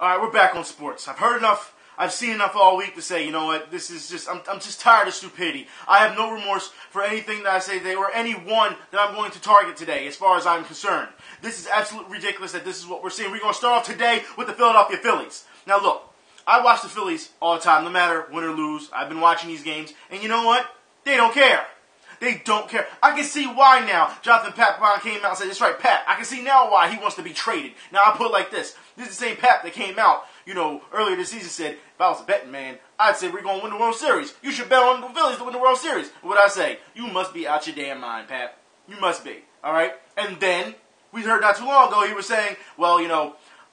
All right, we're back on sports. I've heard enough. I've seen enough all week to say, you know what, this is just, I'm just tired of stupidity. I have no remorse for anything that I say today or anyone that I'm going to target today as far as I'm concerned. This is absolutely ridiculous that this is what we're seeing. We're going to start off today with the Philadelphia Phillies. Now look, I watch the Phillies all the time, no matter win or lose. I've been watching these games, and you know what? They don't care. They don't care. I can see why now. Jonathan Papelbon came out and said, "That's right, Pat. I can see now why he wants to be traded." Now I put it like this. This is the same Pat that came out, earlier this season said, if I was a betting man, I'd say we're going to win the World Series. You should bet on the Phillies to win the World Series. What I say? You must be out your damn mind, Pat. You must be. All right? And then, we heard not too long ago, he was saying, well,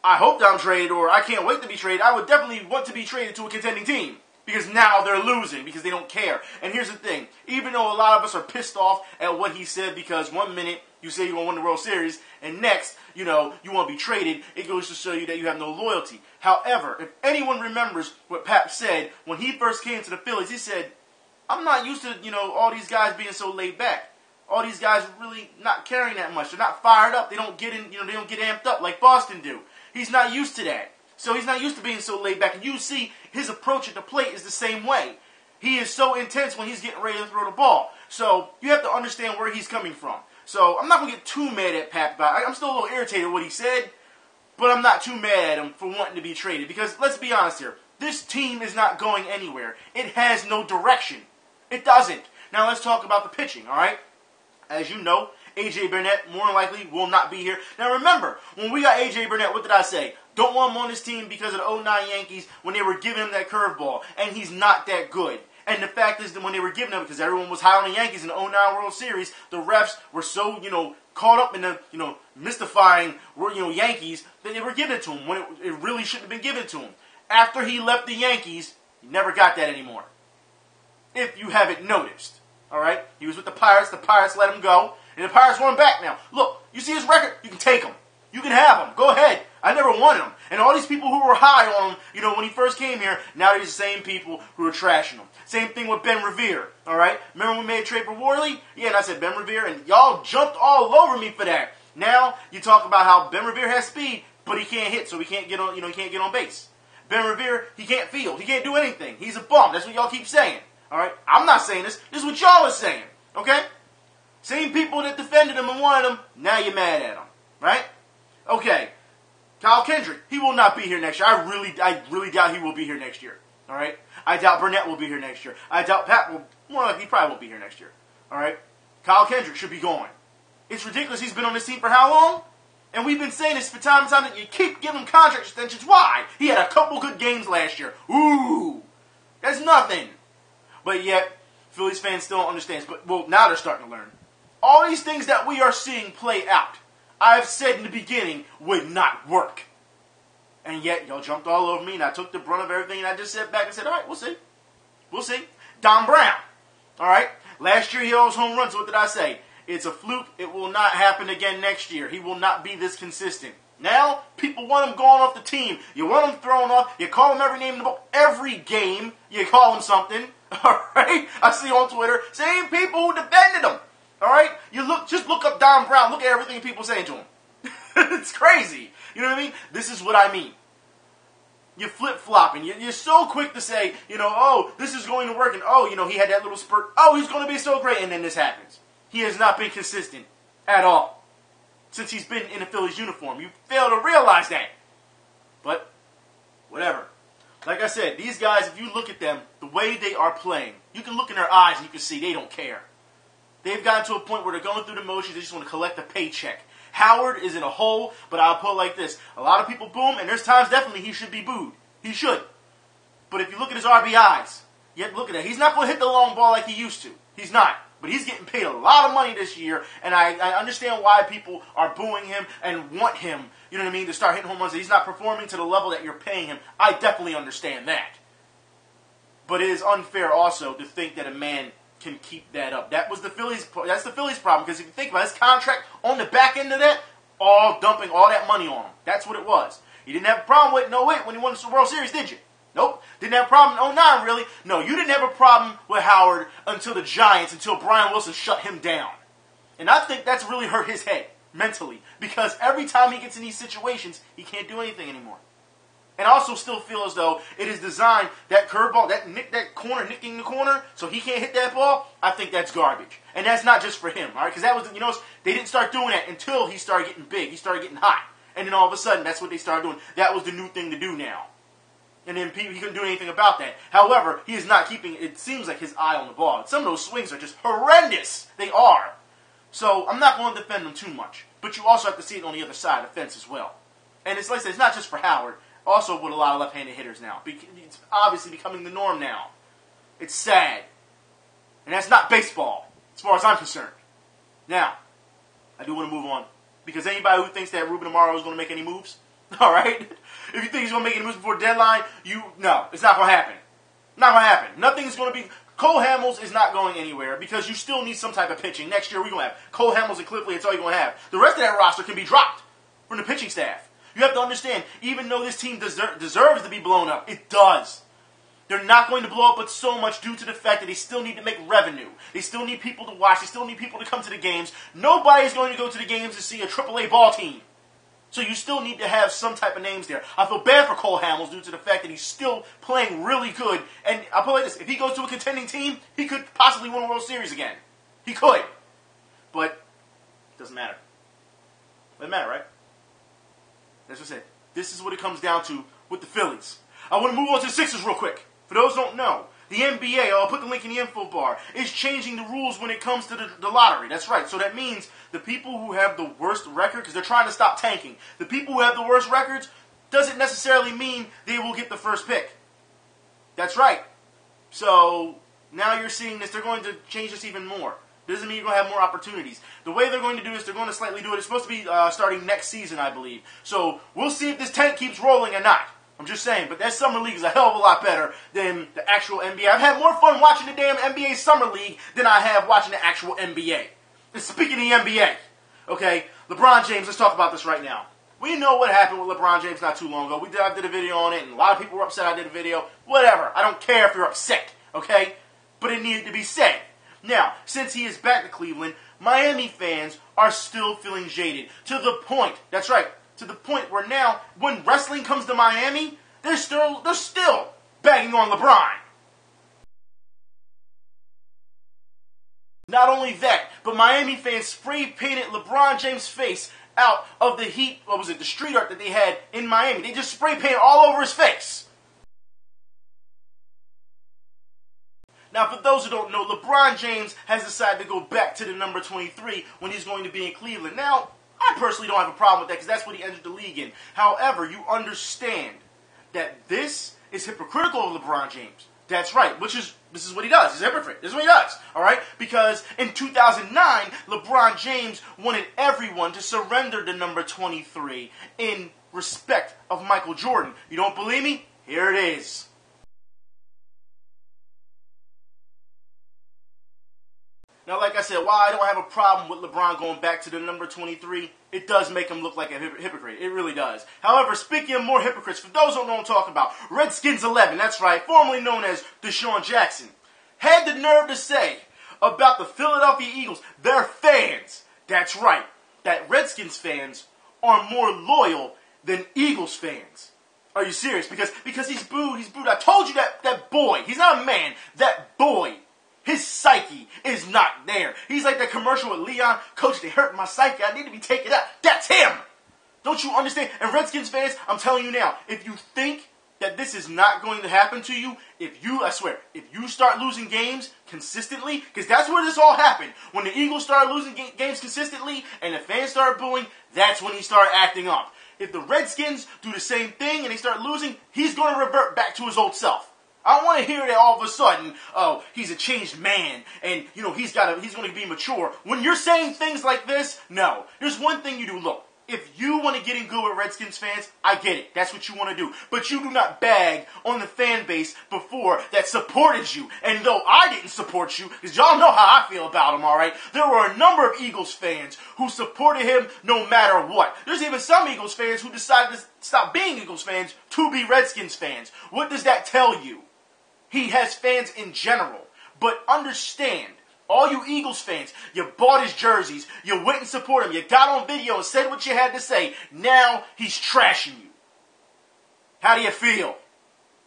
I hope that I'm traded, or I can't wait to be traded. I would definitely want to be traded to a contending team. Because now they're losing, because they don't care. And here's the thing. Even though a lot of us are pissed off at what he said, because one minute you say you're going to win the World Series, and next, you want to be traded, it goes to show you that you have no loyalty. However, if anyone remembers what Pap said when he first came to the Phillies, he said, I'm not used to, all these guys being so laid back. All these guys really not caring that much. They're not fired up. They don't get in, they don't get amped up like Boston do. He's not used to that. So he's not used to being so laid back. And you see his approach at the plate is the same way. He is so intense when he's getting ready to throw the ball. So you have to understand where he's coming from. So I'm not going to get too mad at Pap about it. I'm still a little irritated at what he said, but I'm not too mad at him for wanting to be traded. Because let's be honest here. This team is not going anywhere. It has no direction. It doesn't. Now let's talk about the pitching, all right? As you know, A.J. Burnett more than likely will not be here. Now remember, when we got A.J. Burnett, what did I say? Don't want him on this team because of the 09 Yankees when they were giving him that curveball. And he's not that good. And the fact is that when they were giving him, because everyone was high on the Yankees in the 09 World Series, the refs were so, caught up in the, mystifying, Yankees that they were giving it to him when it really shouldn't have been given to him. After he left the Yankees, he never got that anymore. If you haven't noticed. All right? He was with the Pirates let him go. And the Pirates want him back now. Look, you see his record? You can take him. You can have him. Go ahead. I never wanted him. And all these people who were high on him, when he first came here, now they're the same people who are trashing him. Same thing with Ben Revere, all right? Remember when we made a trade for Worley? Yeah, and I said Ben Revere, and y'all jumped all over me for that. Now, you talk about how Ben Revere has speed, but he can't hit, so he can't get on, he can't get on base. Ben Revere, he can't field. He can't do anything. He's a bum. That's what y'all keep saying, all right? I'm not saying this. This is what y'all are saying, okay? Same people that defended him and wanted him, now you're mad at him, right? Okay. Kyle Kendrick, he will not be here next year. I really doubt he will be here next year. All right? I doubt Burnett will be here next year. I doubt Pat will, more likely, he probably won't be here next year. All right? Kyle Kendrick should be going. It's ridiculous he's been on this team for how long? And we've been saying this for time and time that you keep giving him contract extensions. Why? He had a couple good games last year. Ooh. That's nothing. But yet, Phillies fans still don't understand. But, well, now they're starting to learn. All these things that we are seeing play out, I've said in the beginning, would not work. And yet, y'all jumped all over me, and I took the brunt of everything, and I just sat back and said, all right, we'll see. We'll see. Don Brown. All right? Last year, he always home runs. What did I say? It's a fluke. It will not happen again next year. He will not be this consistent. Now, people want him going off the team. You want him thrown off. You call him every name in the book. Every game, you call him something. All right? I see on Twitter, same people who defended him. All right? Just look up Don Brown. Look at everything people saying to him. It's crazy. You know what I mean? This is what I mean. You're flip-flopping. You're so quick to say, oh, this is going to work, and oh, he had that little spurt. Oh, he's going to be so great, and then this happens. He has not been consistent at all since he's been in a Phillies uniform. You fail to realize that. But, whatever. Like I said, these guys, if you look at them, the way they are playing, you can look in their eyes and you can see they don't care. They've gotten to a point where they're going through the motions. They just want to collect a paycheck. Howard is in a hole, but I'll put it like this. A lot of people boo him, and there's times definitely he should be booed. He should. But if you look at his RBIs, yet look at that. He's not going to hit the long ball like he used to. He's not. But he's getting paid a lot of money this year, and I understand why people are booing him and want him, to start hitting home runs. He's not performing to the level that you're paying him. I definitely understand that. But it is unfair also to think that a man can keep that up. That's the Phillies problem, because if you think about his contract on the back end of that, all dumping all that money on him. That's what it was. You didn't have a problem with when he won the World Series, did you? Nope. Didn't have a problem in 09, really. No, you didn't have a problem with Howard until the Giants, until Brian Wilson shut him down. And I think that's really hurt his head, mentally, because every time he gets in these situations, he can't do anything anymore. And I also still feel as though it is designed, that curveball, nicking the corner, so he can't hit that ball, I think that's garbage. And that's not just for him, all right? Because that was, they didn't start doing that until he started getting big. He started getting hot. And then all of a sudden, that's what they started doing. That was the new thing to do now. And then he couldn't do anything about that. However, he is not keeping, it seems like, his eye on the ball. Some of those swings are just horrendous. They are. So I'm not going to defend them too much. But you also have to see it on the other side of the fence as well. And it's like I said, it's not just for Howard. Also with a lot of left-handed hitters now. It's obviously becoming the norm now. It's sad. And that's not baseball, as far as I'm concerned. Now, I do want to move on. Because anybody who thinks that Ruben Amaro is going to make any moves, all right? If you think he's going to make any moves before deadline, no, it's not going to happen. Not going to happen. Nothing's going to be... Cole Hamels is not going anywhere because you still need some type of pitching. Next year, we're going to have Cole Hamels and Cliffley. That's all you're going to have. The rest of that roster can be dropped from the pitching staff. You have to understand, even though this team deserves to be blown up, it does. They're not going to blow up but so much due to the fact that they still need to make revenue. They still need people to watch. They still need people to come to the games. Nobody's going to go to the games to see a AAA ball team. So you still need to have some type of names there. I feel bad for Cole Hamels due to the fact that he's still playing really good. And I'll put it like this. If he goes to a contending team, he could possibly win a World Series again. He could. But it doesn't matter. Doesn't matter, right? That's what I said. This is what it comes down to with the Phillies. I want to move on to the Sixers real quick. For those who don't know, the NBA, I'll put the link in the info bar, is changing the rules when it comes to the lottery. That's right. So that means the people who have the worst record, because they're trying to stop tanking, the people who have the worst records doesn't necessarily mean they will get the first pick. That's right. So now you're seeing this. They're going to change this even more. Doesn't mean you're going to have more opportunities. The way they're going to do this, they're going to slightly do it. It's supposed to be starting next season, I believe. So we'll see if this tank keeps rolling or not. I'm just saying, but that Summer League is a hell of a lot better than the actual NBA. I've had more fun watching the damn NBA Summer League than I have watching the actual NBA. And speaking of the NBA, okay, LeBron James, let's talk about this right now. We know what happened with LeBron James not too long ago. I did a video on it, and a lot of people were upset I did a video. Whatever. I don't care if you're upset, okay? But it needed to be said. Now, since he is back to Cleveland, Miami fans are still feeling jaded. To the point, that's right, to the point where now, when wrestling comes to Miami, they're still bagging on LeBron. Not only that, but Miami fans spray painted LeBron James' face out of the Heat, the street art that they had in Miami. They just spray painted all over his face. Now, for those who don't know, LeBron James has decided to go back to the number 23 when he's going to be in Cleveland. Now, I personally don't have a problem with that because that's what he entered the league in. However, you understand that this is hypocritical of LeBron James. That's right, this is what he does. He's a hypocrite. This is what he does, all right? Because in 2009, LeBron James wanted everyone to surrender the number 23 in respect of Michael Jordan. You don't believe me? Here it is. Now, like I said, while I don't have a problem with LeBron going back to the number 23, it does make him look like a hypocrite. It really does. However, speaking of more hypocrites, for those who don't know what I'm talking about, Redskins 11, that's right, formerly known as Desean Jackson, had the nerve to say about the Philadelphia Eagles, their fans, that's right, that Redskins fans are more loyal than Eagles fans. Are you serious? Because he's booed. I told you that boy, he's not a man, that boy, his psyche is not there. He's like that commercial with Leon. Coach, they hurt my psyche. I need to be taken out. That's him. Don't you understand? And Redskins fans, I'm telling you now, if you think that this is not going to happen to you, I swear, if you start losing games consistently, because that's where this all happened. When the Eagles started losing games consistently and the fans started booing, that's when he started acting up. If the Redskins do the same thing and they start losing, he's going to revert back to his old self. I don't want to hear that all of a sudden, oh, he's a changed man, and, he's going to be mature. When you're saying things like this, no. There's one thing you do. Look, if you want to get in good with Redskins fans, I get it. That's what you want to do. But you do not bag on the fan base before that supported you. And though I didn't support you, because y'all know how I feel about him, all right? There were a number of Eagles fans who supported him no matter what. There's even some Eagles fans who decided to stop being Eagles fans to be Redskins fans. What does that tell you? He has fans in general. But understand, all you Eagles fans, you bought his jerseys, you went and supported him, you got on video and said what you had to say. Now he's trashing you. How do you feel?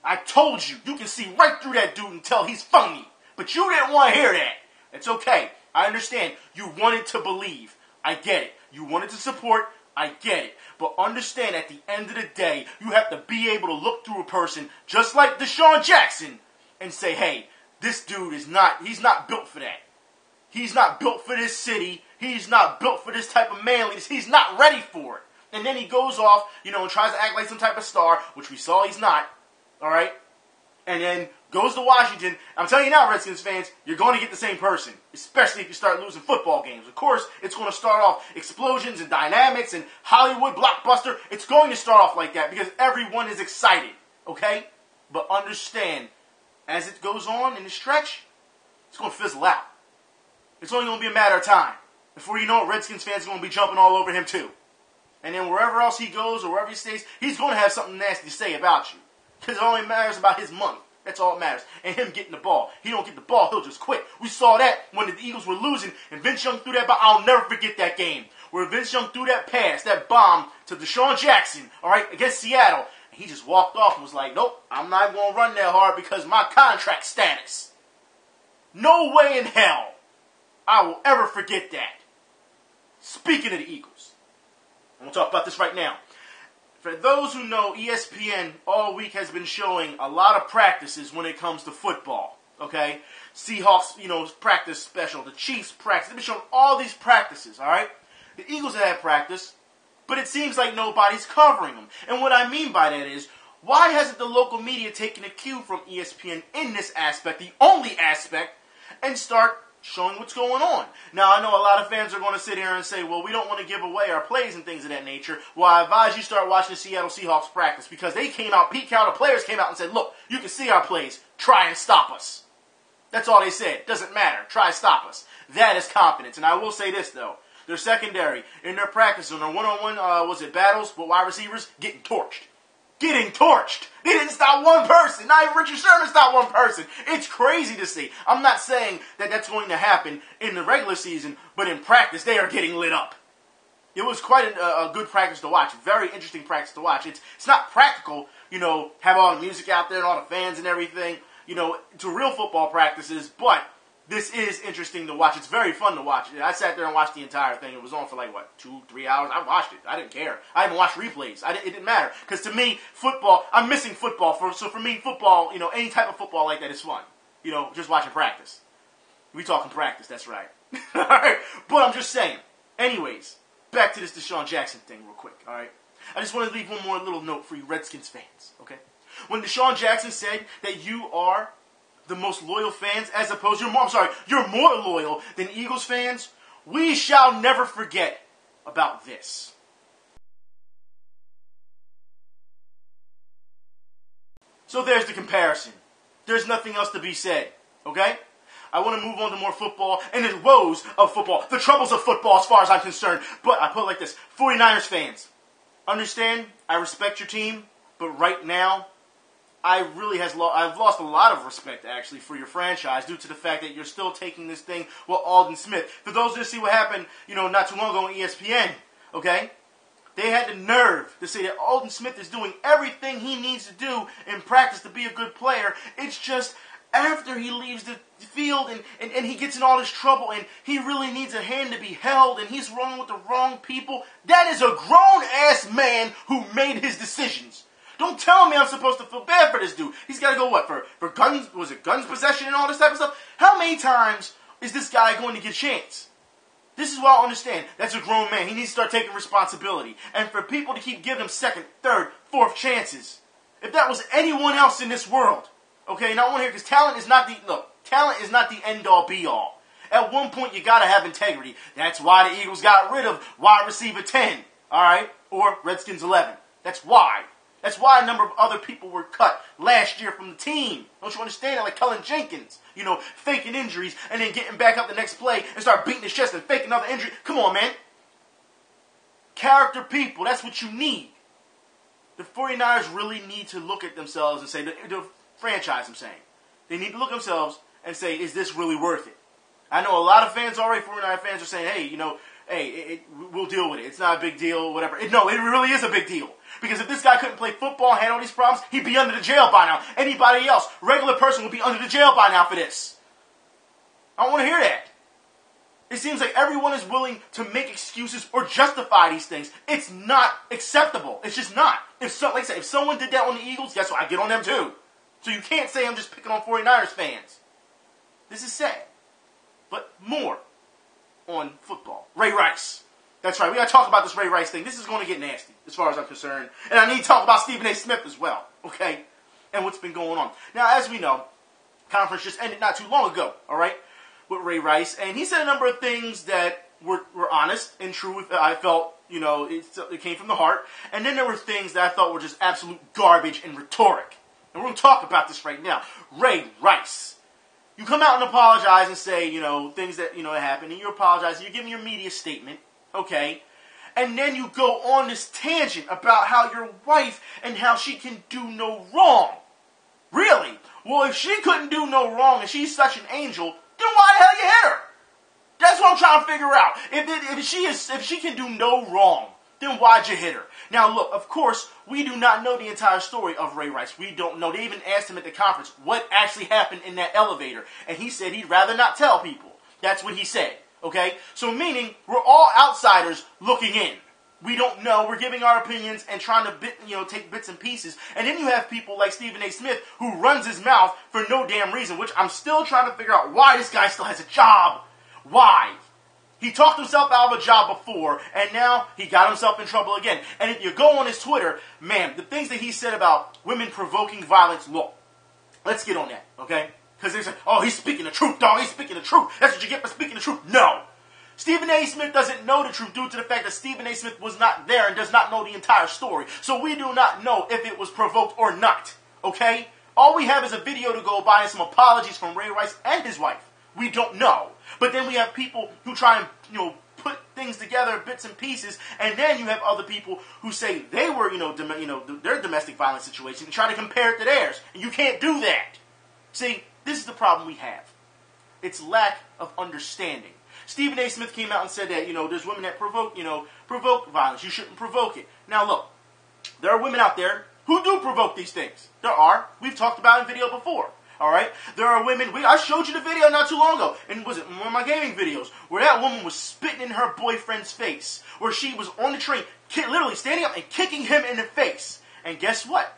I told you, you can see right through that dude and tell he's phony. But you didn't want to hear that. It's okay. I understand. You wanted to believe. I get it. You wanted to support. I get it. But understand, at the end of the day, you have to be able to look through a person just like Desean Jackson and say, hey, this dude he's not built for that. He's not built for this city. He's not built for this type of manliness. He's not ready for it. And then he goes off, and tries to act like some type of star, which we saw he's not. All right? And then goes to Washington. I'm telling you now, Redskins fans, you're going to get the same person, especially if you start losing football games. Of course, it's going to start off explosions and dynamics and Hollywood blockbuster. It's going to start off like that because everyone is excited, okay? But understand, as it goes on in the stretch, it's going to fizzle out. It's only going to be a matter of time. Before you know it, Redskins fans are going to be jumping all over him too. And then wherever else he goes or wherever he stays, he's going to have something nasty to say about you. Because it only matters about his money. That's all that matters. And him getting the ball. He don't get the ball, he'll just quit. We saw that when the Eagles were losing and Vince Young threw that ball. I'll never forget that game. Where Vince Young threw that pass, that bomb to Desean Jackson, all right, against Seattle. And he just walked off and was like, nope, I'm not going to run that hard because of my contract status. No way in hell I will ever forget that. Speaking of the Eagles, I'm going to talk about this right now. For those who know, ESPN all week has been showing a lot of practices when it comes to football, okay? Seahawks, practice special. The Chiefs practice. They've been showing all these practices, all right? The Eagles have had practice, but it seems like nobody's covering them. And what I mean by that is, why hasn't the local media taken a cue from ESPN in this aspect, the only aspect, and start showing what's going on? Now, I know a lot of fans are going to sit here and say, well, we don't want to give away our plays and things of that nature. Well, I advise you start watching the Seattle Seahawks practice because they came out, Pete Carroll, the players came out and said, look, you can see our plays. Try and stop us. That's all they said. Doesn't matter. Try and stop us. That is confidence. And I will say this, though. Their secondary, in their practice, on their one-on-one, battles with wide receivers, getting torched. Getting torched. They didn't stop one person. Not even Richard Sherman stopped one person. It's crazy to see. I'm not saying that that's going to happen in the regular season, but in practice, they are getting lit up. It was quite a good practice to watch. Very interesting practice to watch. It's not practical, have all the music out there and all the fans and everything, to real football practices, but this is interesting to watch. It's very fun to watch. I sat there and watched the entire thing. It was on for 2-3 hours. I watched it. I didn't care. I even watched replays. It didn't matter. Because to me, football, I'm missing football. So for me, football, any type of football like that is fun. Just watching practice. We talking practice, that's right. All right? But I'm just saying. Anyways, back to this Desean Jackson thing real quick, all right? I just want to leave one more little note for you Redskins fans, okay? When Desean Jackson said that you are the most loyal fans, as opposed, you're more loyal than Eagles fans, we shall never forget about this. So there's the comparison. There's nothing else to be said, okay? I want to move on to more football and the woes of football, the troubles of football as far as I'm concerned. But I put it like this, 49ers fans, understand, I respect your team, but right now, I've lost a lot of respect, actually, for your franchise due to the fact that you're still taking this thing with Alden Smith. For those that see what happened, not too long ago on ESPN, okay? They had the nerve to say that Alden Smith is doing everything he needs to do in practice to be a good player. It's just after he leaves the field and he gets in all this trouble and he really needs a hand to be held and he's rolling with the wrong people. That is a grown-ass man who made his decisions. Don't tell me I'm supposed to feel bad for this dude. He's got to go for guns, guns possession and all this type of stuff? How many times is this guy going to get a chance? This is what I understand. That's a grown man. He needs to start taking responsibility. And for people to keep giving him second, third, fourth chances. If that was anyone else in this world, okay, and I want to hear, because talent is not the end-all, be-all. At one point, you got to have integrity. That's why the Eagles got rid of wide receiver 10, all right, or Redskins 11. That's why. That's why a number of other people were cut last year from the team. Don't you understand that? Like Cullen Jenkins, faking injuries and then getting back up the next play and start beating his chest and faking another injury. Come on, man. Character people, that's what you need. The 49ers really need to look at themselves and say, the franchise, I'm saying. They need to look at themselves and say, is this really worth it? I know a lot of fans already, 49 fans, are saying, hey, hey, we'll deal with it. It's not a big deal, whatever. No, it really is a big deal. Because if this guy couldn't play football and handle these problems, he'd be under the jail by now. Anybody else, regular person, would be under the jail by now for this. I don't want to hear that. It seems like everyone is willing to make excuses or justify these things. It's not acceptable. It's just not. Like I said, if someone did that on the Eagles, guess what? I get on them too. So you can't say I'm just picking on 49ers fans. This is sad. But more on football. Ray Rice. That's right. We got to talk about this Ray Rice thing. This is going to get nasty, as far as I'm concerned. And I need to talk about Stephen A. Smith as well. Okay? And what's been going on. Now, as we know, conference just ended not too long ago. All right? With Ray Rice. And he said a number of things that were honest and true. I felt, it came from the heart. And then there were things that I thought were just absolute garbage and rhetoric. And we're going to talk about this right now. Ray Rice. You come out and apologize and say, things that, happened. And you apologize. And you're giving your media statement. Okay? And then you go on this tangent about how your wife and how she can do no wrong. Really? Well, if she couldn't do no wrong and she's such an angel, then why the hell you hit her? That's what I'm trying to figure out. If she can do no wrong, then why'd you hit her? Now, look, of course, we do not know the entire story of Ray Rice. We don't know. They even asked him at the conference what actually happened in that elevator. And he said he'd rather not tell people. That's what he said. Okay? So meaning, we're all outsiders looking in. We don't know. We're giving our opinions and trying to take bits and pieces. And then you have people like Stephen A. Smith who runs his mouth for no damn reason, which I'm still trying to figure out why this guy still has a job. Why? He talked himself out of a job before, and now he got himself in trouble again. And if you go on his Twitter, man, the things that he said about women provoking violence, look, let's get on that, okay? Because they say, oh, he's speaking the truth, dog. He's speaking the truth. That's what you get for speaking the truth. No. Stephen A. Smith doesn't know the truth due to the fact that Stephen A. Smith was not there and does not know the entire story. So we do not know if it was provoked or not, okay? All we have is a video to go by and some apologies from Ray Rice and his wife. We don't know. But then we have people who try and, put things together, bits and pieces, and then you have other people who say they were, their domestic violence situation and try to compare it to theirs. And you can't do that. See, this is the problem we have. It's lack of understanding. Stephen A. Smith came out and said that, there's women that provoke violence. You shouldn't provoke it. Now look, there are women out there who do provoke these things. There are. We've talked about it in video before. All right? There are women, I showed you the video not too long ago, and was it one of my gaming videos, where that woman was spitting in her boyfriend's face, where she was on the train, literally standing up and kicking him in the face. And guess what?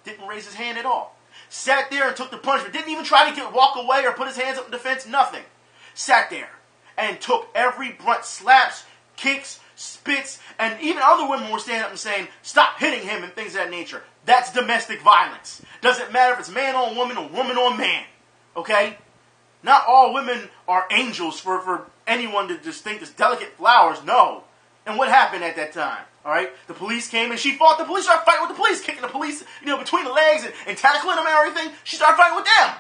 Didn't raise his hand at all. Sat there and took the punishment. Didn't even try to walk away or put his hands up in defense. Nothing. Sat there and took every brunt, slaps, kicks, spits, and even other women were standing up and saying, stop hitting him and things of that nature. That's domestic violence. Doesn't matter if it's man on woman or woman on man. Okay? Not all women are angels for anyone to just think this delicate flowers. No. And what happened at that time? All right? The police came and she fought the police. Started fighting with the police, kicking the police, between the legs and tackling them and everything. She started fighting with them.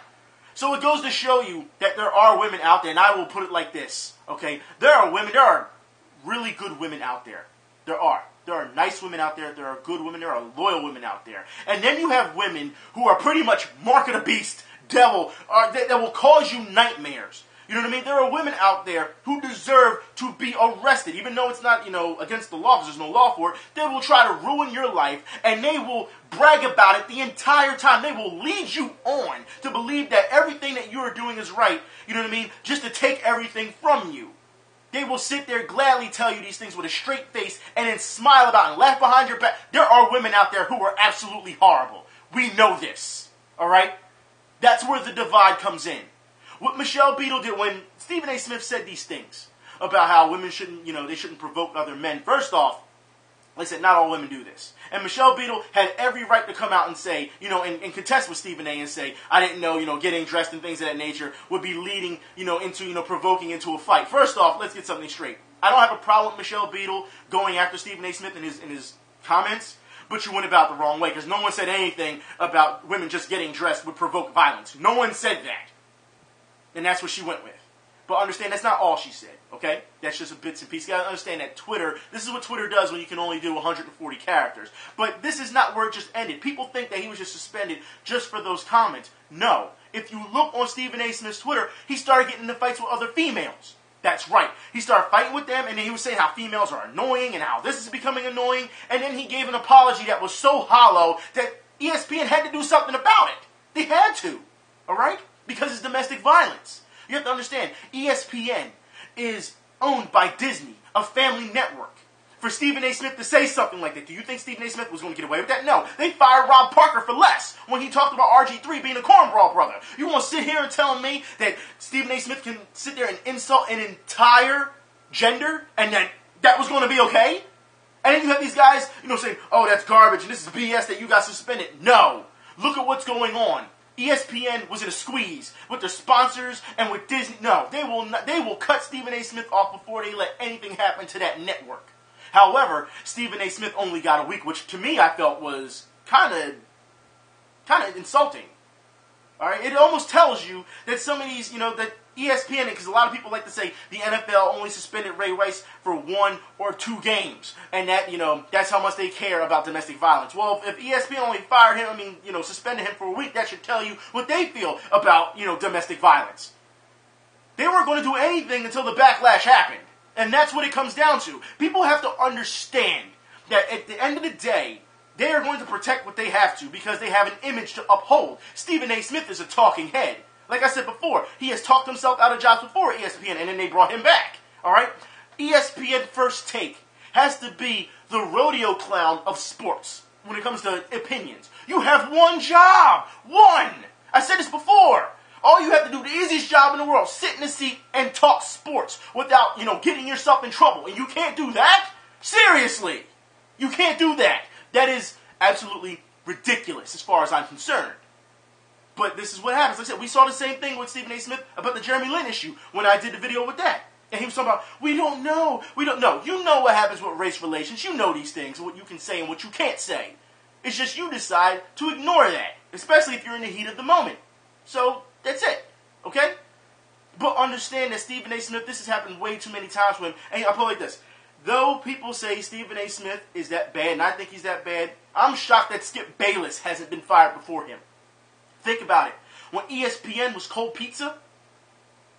So it goes to show you that there are women out there, and I will put it like this. Okay? There are really good women out there. There are. There are nice women out there. There are good women. There are loyal women out there. And then you have women who are pretty much mark of the beast, devil, that will cause you nightmares. You know what I mean? There are women out there who deserve to be arrested. Even though it's not, against the law, because there's no law for it. They will try to ruin your life, and they will brag about it the entire time. They will lead you on to believe that everything that you are doing is right. You know what I mean? Just to take everything from you. They will sit there gladly tell you these things with a straight face and then smile about it and laugh behind your back. There are women out there who are absolutely horrible. We know this. All right? That's where the divide comes in. What Michelle Beadle did when Stephen A. Smith said these things about how women shouldn't, they shouldn't provoke other men. First off, like I said, not all women do this. And Michelle Beadle had every right to come out and say, and contest with Stephen A. and say, I didn't know, getting dressed and things of that nature would be leading, into, provoking into a fight. First off, let's get something straight. I don't have a problem with Michelle Beadle going after Stephen A. Smith in his comments, but you went about the wrong way, because no one said anything about women just getting dressed would provoke violence. No one said that. And that's what she went with. But understand, that's not all she said, okay? That's just a bits and pieces. You gotta understand that Twitter, this is what Twitter does when you can only do 140 characters. But this is not where it just ended. People think that he was just suspended just for those comments. No. If you look on Stephen A. Smith's Twitter, he started getting into fights with other females. That's right. He started fighting with them, and then he was saying how females are annoying and how this is becoming annoying. And then he gave an apology that was so hollow that ESPN had to do something about it. They had to, all right? Because it's domestic violence. You have to understand, ESPN is owned by Disney, a family network. For Stephen A. Smith to say something like that, do you think Stephen A. Smith was going to get away with that? No. They fired Rob Parker for less when he talked about RG3 being a cornball brother. You want to sit here and tell me that Stephen A. Smith can sit there and insult an entire gender and that was going to be okay? And then you have these guys, saying, oh, that's garbage and this is BS that you got suspended. No. Look at what's going on. ESPN was in a squeeze with their sponsors and with Disney. No, they will cut Stephen A. Smith off before they let anything happen to that network. However, Stephen A. Smith only got a week, which to me I felt was kind of insulting. All right, it almost tells you that some of these, that ESPN, because a lot of people like to say the NFL only suspended Ray Rice for 1 or 2 games, and that, that's how much they care about domestic violence. Well, if ESPN only fired him, suspended him for a week, that should tell you what they feel about, domestic violence. They weren't going to do anything until the backlash happened. And that's what it comes down to. People have to understand that at the end of the day, they are going to protect what they have to because they have an image to uphold. Stephen A. Smith is a talking head. Like I said before, he has talked himself out of jobs before at ESPN, and then they brought him back. All right? ESPN First Take has to be the rodeo clown of sports when it comes to opinions. You have one job. One! I said this before. All you have to do, the easiest job in the world, sit in a seat and talk sports without, getting yourself in trouble. And you can't do that? Seriously. You can't do that. That is absolutely ridiculous as far as I'm concerned. But this is what happens. Like I said, we saw the same thing with Stephen A. Smith about the Jeremy Lin issue when I did the video with that. And he was talking about, we don't know. We don't know. You know what happens with race relations. You know these things, what you can say and what you can't say. It's just you decide to ignore that, especially if you're in the heat of the moment. So that's it, okay? But understand that Stephen A. Smith, this has happened way too many times with him. And I'll put it like this. Though people say Stephen A. Smith is that bad, and I think he's that bad, I'm shocked that Skip Bayless hasn't been fired before him. Think about it. When ESPN was cold pizza,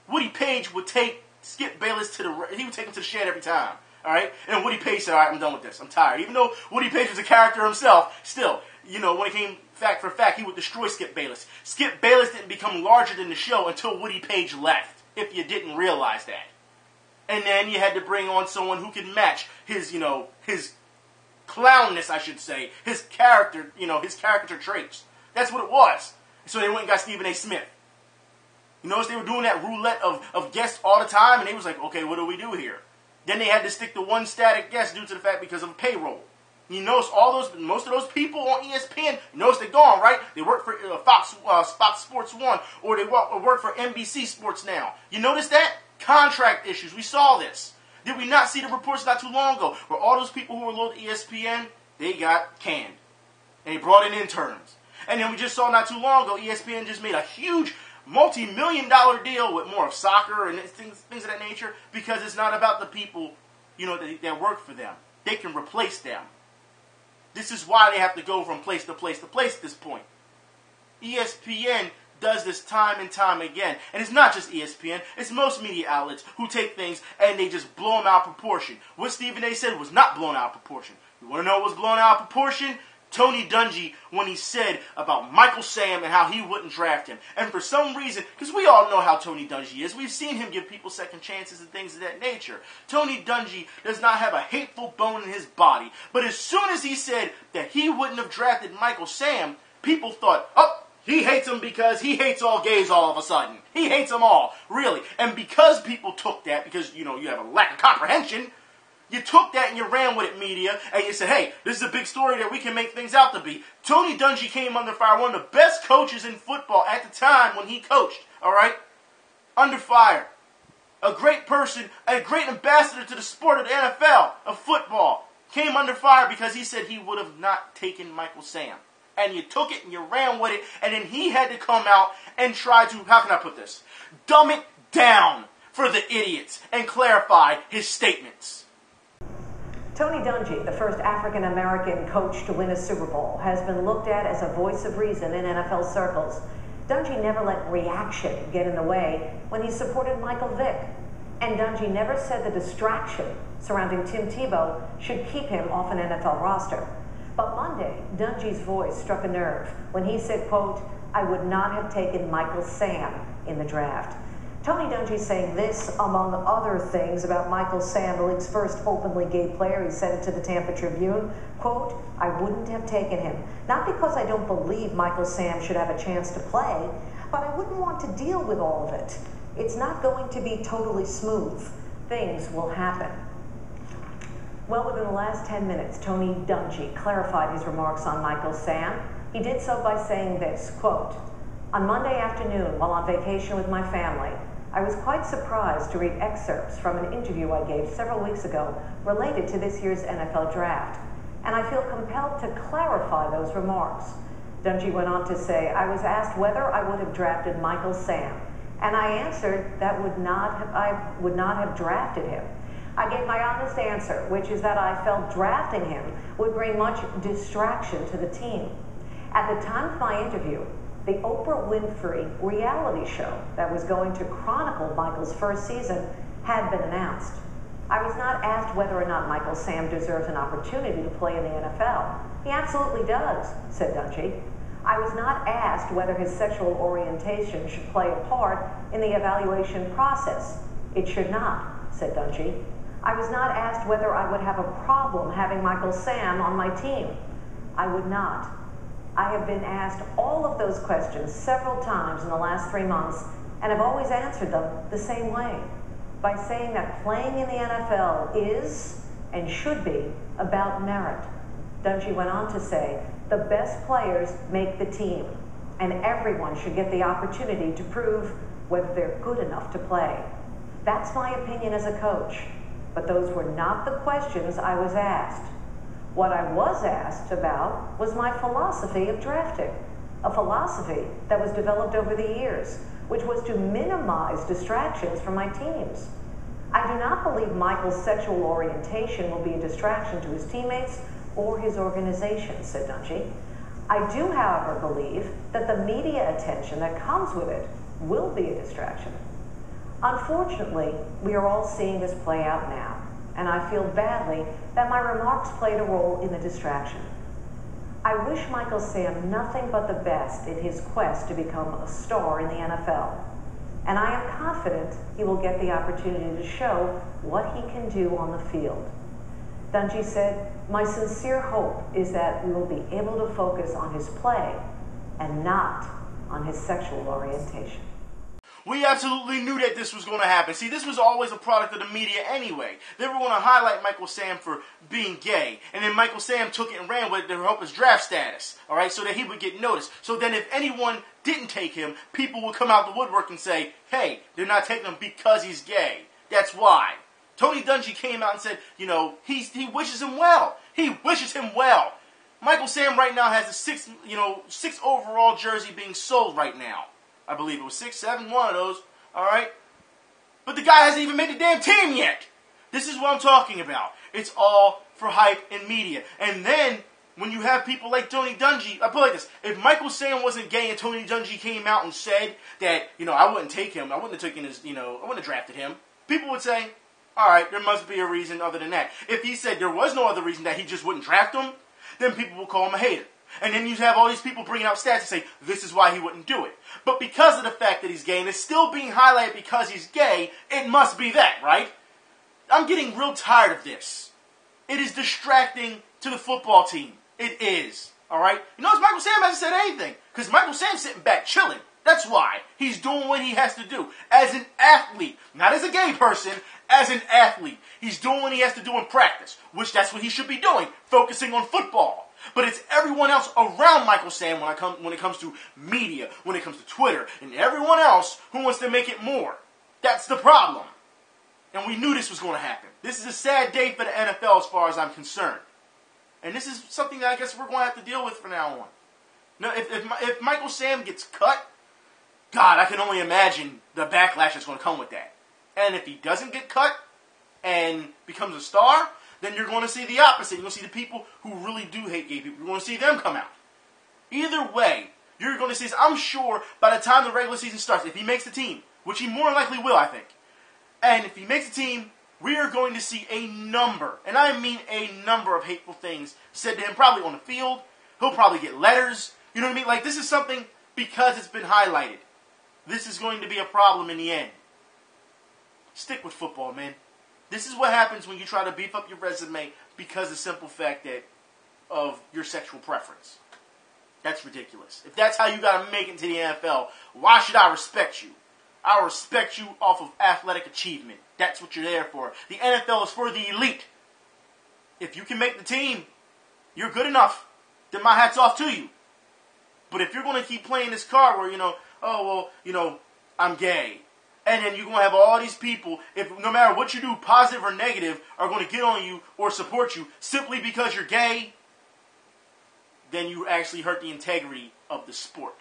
Woody Page would take Skip Bayless he would take him to the shed every time, all right? And Woody Page said, all right, I'm done with this. I'm tired. Even though Woody Page was a character himself, still, when it came fact for fact, he would destroy Skip Bayless. Skip Bayless didn't become larger than the show until Woody Page left, if you didn't realize that. And then you had to bring on someone who could match his, his clownness, I should say, his character, his caricature traits. That's what it was. So they went and got Stephen A. Smith. You notice they were doing that roulette of guests all the time, and they was like, okay, what do we do here? Then they had to stick to one static guest due to the fact because of payroll. You notice most of those people on ESPN, you notice they're gone, right? They work for Fox Sports 1, or they work for NBC Sports now. You notice that? Contract issues. We saw this. Did we not see the reports not too long ago where all those people who were low to ESPN, they got canned. And they brought in interns. And then we just saw not too long ago, ESPN just made a huge multi-million-dollar deal with more of soccer and things of that nature because it's not about the people, that work for them. They can replace them. This is why they have to go from place to place to place at this point. ESPN does this time and time again. And it's not just ESPN. It's most media outlets who take things and they just blow them out of proportion. What Stephen A. said was not blown out of proportion. You want to know what was blown out of proportion? Tony Dungy, when he said about Michael Sam and how he wouldn't draft him. And for some reason, because we all know how Tony Dungy is, we've seen him give people second chances and things of that nature. Tony Dungy does not have a hateful bone in his body. But as soon as he said that he wouldn't have drafted Michael Sam, people thought, oh, he hates him because he hates all gays all of a sudden. He hates them all, really. And because people took that, because, you have a lack of comprehension, you took that and you ran with it, media, and you said, hey, this is a big story that we can make things out to be. Tony Dungy came under fire, one of the best coaches in football at the time when he coached, all right? Under fire. A great person, a great ambassador to the sport of the NFL, of football, came under fire because he said he would have not taken Michael Sam. And you took it and you ran with it, and then he had to come out and try to, how can I put this, dumb it down for the idiots and clarify his statements. Tony Dungy, the first African-American coach to win a Super Bowl, has been looked at as a voice of reason in NFL circles. Dungy never let reaction get in the way when he supported Michael Vick. And Dungy never said the distraction surrounding Tim Tebow should keep him off an NFL roster. But Monday, Dungy's voice struck a nerve when he said, quote, "I would not have taken Michael Sam in the draft." Tony Dungy saying this, among other things, about Michael Sam, the league's first openly gay player. He said it to the Tampa Tribune, quote, "I wouldn't have taken him, not because I don't believe Michael Sam should have a chance to play, but I wouldn't want to deal with all of it. It's not going to be totally smooth. Things will happen." Well, within the last 10 minutes, Tony Dungy clarified his remarks on Michael Sam. He did so by saying this, quote, "On Monday afternoon, while on vacation with my family, I was quite surprised to read excerpts from an interview I gave several weeks ago related to this year's NFL draft, and I feel compelled to clarify those remarks." Dungy went on to say, "I was asked whether I would have drafted Michael Sam, and I answered that I would not have drafted him. I gave my honest answer, which is that I felt drafting him would bring much distraction to the team. At the time of my interview, the Oprah Winfrey reality show that was going to chronicle Michael's first season had been announced. I was not asked whether or not Michael Sam deserves an opportunity to play in the NFL. He absolutely does," said Dungy. "I was not asked whether his sexual orientation should play a part in the evaluation process. It should not," said Dungy. "I was not asked whether I would have a problem having Michael Sam on my team. I would not. I have been asked all of those questions several times in the last 3 months and have always answered them the same way, by saying that playing in the NFL is and should be about merit." Dungy went on to say, "The best players make the team, and everyone should get the opportunity to prove whether they're good enough to play. That's my opinion as a coach, but those were not the questions I was asked. What I was asked about was my philosophy of drafting, a philosophy that was developed over the years, which was to minimize distractions from my teams. I do not believe Michael's sexual orientation will be a distraction to his teammates or his organization," said Dungy. "I do, however, believe that the media attention that comes with it will be a distraction. Unfortunately, we are all seeing this play out now, and I feel badly that my remarks played a role in the distraction. I wish Michael Sam nothing but the best in his quest to become a star in the NFL, and I am confident he will get the opportunity to show what he can do on the field." Dungy said, "My sincere hope is that we will be able to focus on his play and not on his sexual orientation." We absolutely knew that this was going to happen. See, this was always a product of the media anyway. They were going to highlight Michael Sam for being gay. And then Michael Sam took it and ran with it to help his draft status. All right, so that he would get noticed. So then if anyone didn't take him, people would come out the woodwork and say, "Hey, they're not taking him because he's gay. That's why." Tony Dungy came out and said, he wishes him well. He wishes him well. Michael Sam right now has a six overall jersey being sold right now. I believe it was 6, 7, one of those. All right? But the guy hasn't even made the damn team yet. This is what I'm talking about. It's all for hype and media. And then, when you have people like Tony Dungy, I put it like this. If Michael Sam wasn't gay and Tony Dungy came out and said that, I wouldn't take him, I wouldn't have taken his, I wouldn't have drafted him, people would say, all right, there must be a reason other than that. If he said there was no other reason that he just wouldn't draft him, then people will call him a hater. And then you have all these people bringing out stats and say, this is why he wouldn't do it. But because of the fact that he's gay, and it's still being highlighted because he's gay, it must be that, right? I'm getting real tired of this. It is distracting to the football team. It is. All right? You notice Michael Sam hasn't said anything. Because Michael Sam's sitting back chilling. That's why. He's doing what he has to do. As an athlete. Not as a gay person. As an athlete. He's doing what he has to do in practice. Which that's what he should be doing. Focusing on football. But it's everyone else around Michael Sam when it comes to media, when it comes to Twitter, and everyone else who wants to make it more. That's the problem. And we knew this was going to happen. This is a sad day for the NFL as far as I'm concerned. And this is something that I guess we're going to have to deal with from now on. Now, if Michael Sam gets cut, God, I can only imagine the backlash that's going to come with that. And if he doesn't get cut and becomes a star, then you're going to see the opposite. You're going to see the people who really do hate gay people. You're going to see them come out. Either way, you're going to see, I'm sure by the time the regular season starts, if he makes the team, which he more than likely will, I think, And if he makes a team, we are going to see a number, and I mean a number of hateful things said to him, probably on the field. He'll probably get letters. You know what I mean? Like, this is something, because it's been highlighted, this is going to be a problem in the end. Stick with football, man. This is what happens when you try to beef up your resume because of the simple fact of your sexual preference. That's ridiculous. If that's how you got to make it to the NFL, why should I respect you? I respect you off of athletic achievement. That's what you're there for. The NFL is for the elite. If you can make the team, you're good enough. Then my hat's off to you. But if you're going to keep playing this card where, I'm gay, and then you're going to have all these people, if no matter what you do, positive or negative, are going to get on you or support you simply because you're gay, then you actually hurt the integrity of the sport.